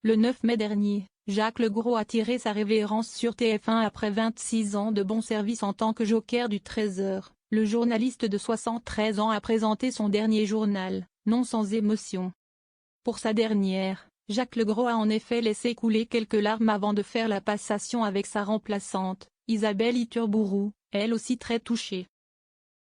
Le 9 mai dernier, Jacques Legros a tiré sa révérence sur TF1 après 26 ans de bon service en tant que joker du Trésor. Le journaliste de 73 ans a présenté son dernier journal, non sans émotion. Pour sa dernière, Jacques Legros a en effet laissé couler quelques larmes avant de faire la passation avec sa remplaçante, Isabelle Iturburu, elle aussi très touchée.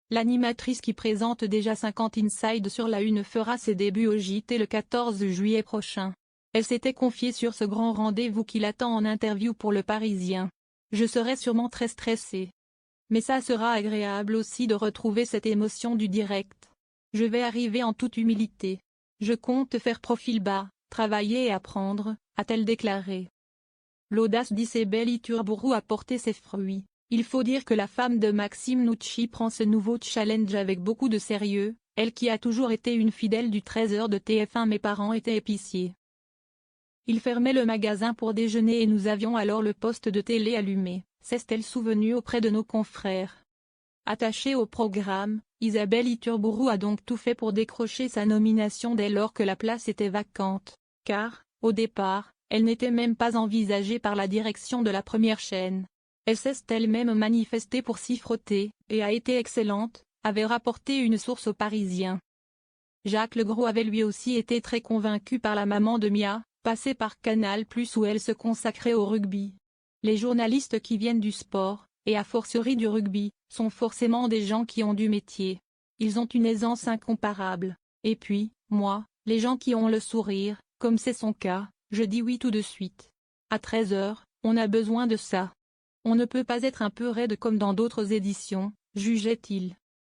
L'animatrice qui présente déjà 50 Inside sur la Une fera ses débuts au JT le 14 juillet prochain. Elle s'était confiée sur ce grand rendez-vous qui l'attend en interview pour Le Parisien. Je serai sûrement très stressée. Mais ça sera agréable aussi de retrouver cette émotion du direct. Je vais arriver en toute humilité. Je compte faire profil bas, travailler et apprendre, a-t-elle déclaré. L'audace d'Isabelle Iturburu a porté ses fruits. Il faut dire que la femme de Maxime Nucci prend ce nouveau challenge avec beaucoup de sérieux, elle qui a toujours été une fidèle du Trésor de TF1. Mes parents étaient épiciers. Ils fermaient le magasin pour déjeuner et nous avions alors le poste de télé allumé, s'est-elle souvenue auprès de nos confrères. Attachée au programme, Isabelle Iturburu a donc tout fait pour décrocher sa nomination dès lors que la place était vacante, car, au départ, elle n'était même pas envisagée par la direction de la première chaîne. Elle s'est elle-même manifestée pour s'y frotter, et a été excellente, avait rapporté une source au Parisien. Jacques Legros avait lui aussi été très convaincu par la maman de Mia, passée par Canal+ où elle se consacrait au rugby. Les journalistes qui viennent du sport, et a fortiori du rugby, sont forcément des gens qui ont du métier. Ils ont une aisance incomparable. Et puis, moi, les gens qui ont le sourire, comme c'est son cas, je dis oui tout de suite. À 13h, on a besoin de ça. On ne peut pas être un peu raide comme dans d'autres éditions, jugeait-il.